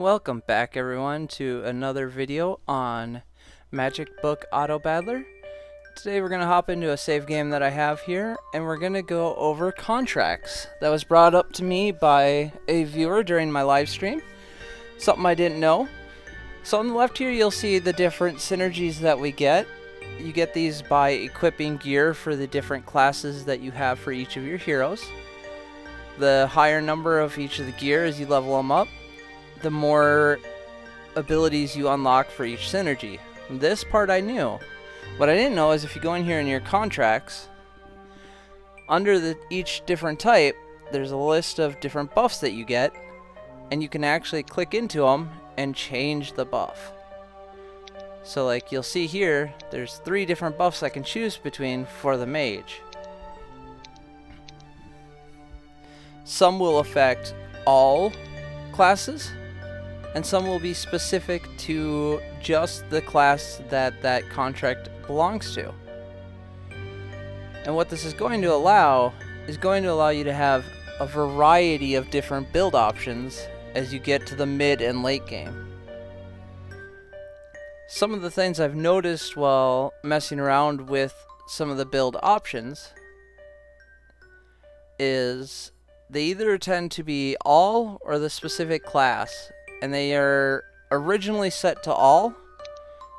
Welcome back everyone to another video on Magic Book Auto Battler. Today we're going to hop into a save game that I have here and we're going to go over contracts. That was brought up to me by a viewer during my live stream. Something I didn't know. So on the left here you'll see the different synergies that we get. You get these by equipping gear for the different classes that you have for each of your heroes. The higher number of each of the gear as you level them up, the more abilities you unlock for each synergy. This part I knew. What I didn't know is if you go in here in your contracts, under each different type, there's a list of different buffs that you get, and you can actually click into them and change the buff. So like you'll see here, there's 3 different buffs I can choose between for the mage. Some will affect all classes, and some will be specific to just the class that that contract belongs to. And what this is going to allow you to have a variety of different build options as you get to the mid and late game. Some of the things I've noticed while messing around with some of the build options is they either tend to be all or the specific class, and they are originally set to all,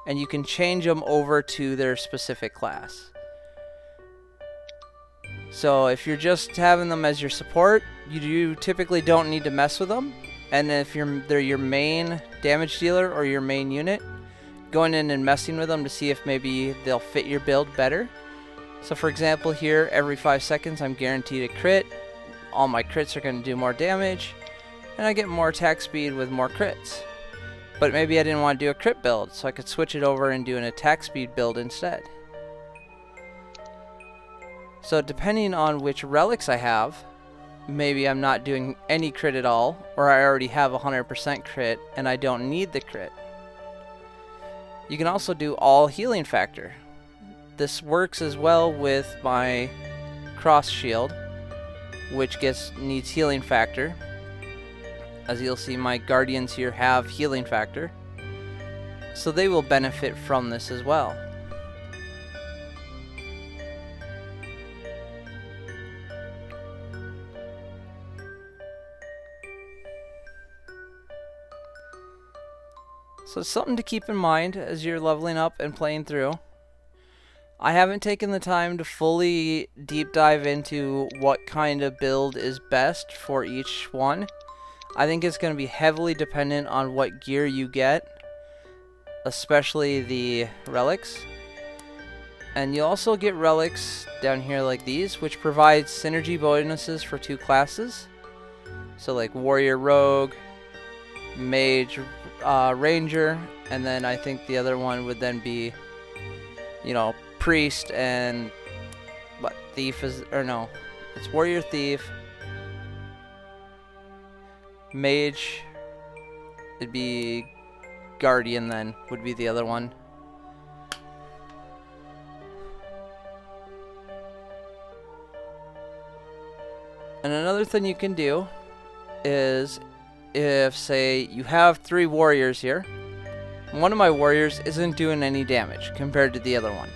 and you can change them over to their specific class. So if you're just having them as your support, you typically don't need to mess with them. And if they're your main damage dealer or your main unit, going in and messing with them to see if maybe they'll fit your build better. So for example here, every 5 seconds I'm guaranteed a crit. All my crits are going to do more damage, and I get more attack speed with more crits. But maybe I didn't want to do a crit build, so I could switch it over and do an attack speed build instead. So depending on which relics I have, maybe I'm not doing any crit at all, or I already have 100% crit and I don't need the crit. You can also do all healing factor. This works as well with my cross shield, which needs healing factor. As you'll see, my guardians here have healing factor, so they will benefit from this as well. So something to keep in mind as you're leveling up and playing through. I haven't taken the time to fully deep dive into what kind of build is best for each one. I think it's going to be heavily dependent on what gear you get, especially the relics. And you also get relics down here like these, which provide synergy bonuses for 2 classes. So like warrior rogue, mage ranger, and then I think the other one would then be, you know, priest and what thief is, or no, it's warrior thief, mage, it'd be guardian then would be the other one. And another thing you can do is if say you have 3 warriors here, one of my warriors isn't doing any damage compared to the other one.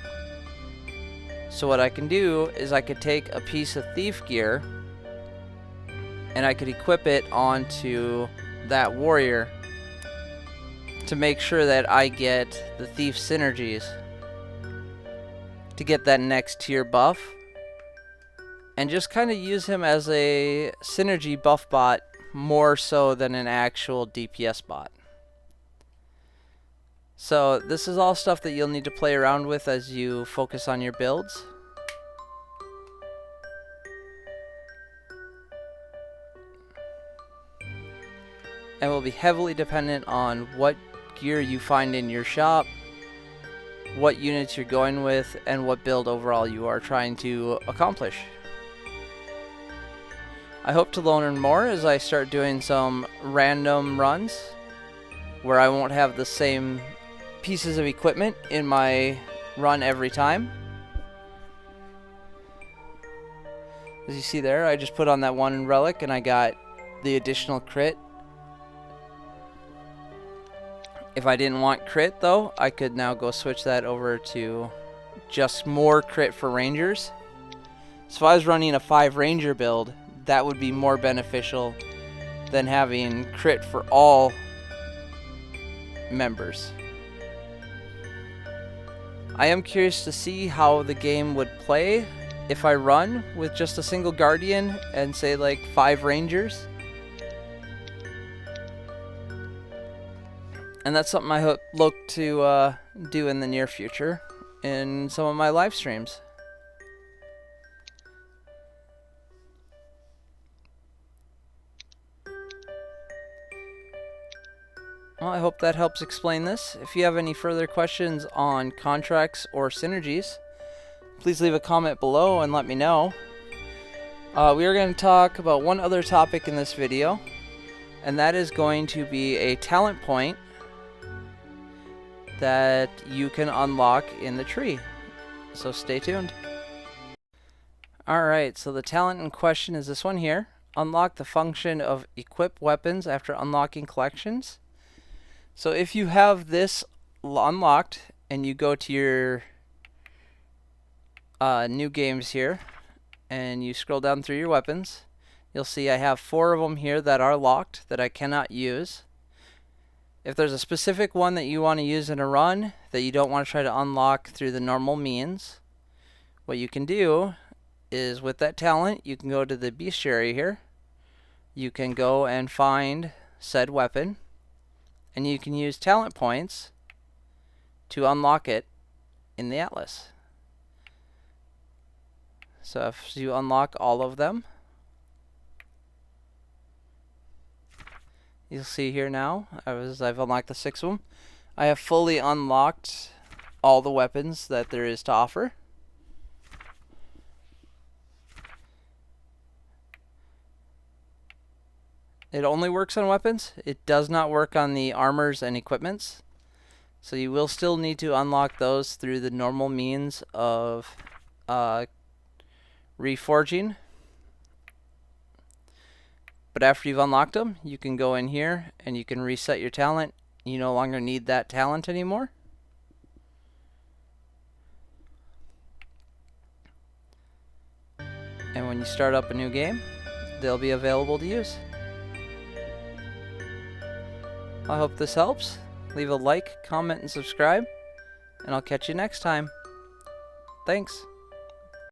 So what I can do is I could take a piece of thief gear and I could equip it onto that warrior to make sure that I get the thief synergies to get that next tier buff, and just kind of use him as a synergy buff bot more so than an actual DPS bot. So this is all stuff that you'll need to play around with as you focus on your builds. And will be heavily dependent on what gear you find in your shop, what units you're going with, and what build overall you are trying to accomplish. I hope to learn more as I start doing some random runs where I won't have the same pieces of equipment in my run every time. As you see there, I just put on that one relic and I got the additional crit. If I didn't want crit though, I could now go switch that over to just more crit for rangers. So if I was running a 5 ranger build, that would be more beneficial than having crit for all members. I am curious to see how the game would play if I run with just a single guardian and say like 5 rangers. And that's something I look to do in the near future in some of my live streams. Well, I hope that helps explain this. If you have any further questions on contracts or synergies, please leave a comment below and let me know. We are going to talk about one other topic in this video, and that is going to be a talent point that you can unlock in the tree. So stay tuned. Alright, so the talent in question is this one here. Unlock the function of equip weapons after unlocking collections. So if you have this unlocked and you go to your new games here and you scroll down through your weapons, you'll see I have 4 of them here that are locked that I cannot use. If there's a specific one that you want to use in a run that you don't want to try to unlock through the normal means, what you can do is with that talent, you can go to the bestiary here. You can go and find said weapon, and you can use talent points to unlock it in the atlas. So if you unlock all of them, you'll see here now, I've unlocked the 6 of them. I have fully unlocked all the weapons that there is to offer. It only works on weapons. It does not work on the armors and equipments. So you will still need to unlock those through the normal means of reforging. But after you've unlocked them, you can go in here and you can reset your talent. You no longer need that talent anymore. And when you start up a new game, they'll be available to use. I hope this helps. Leave a like, comment, and subscribe, and I'll catch you next time. Thanks.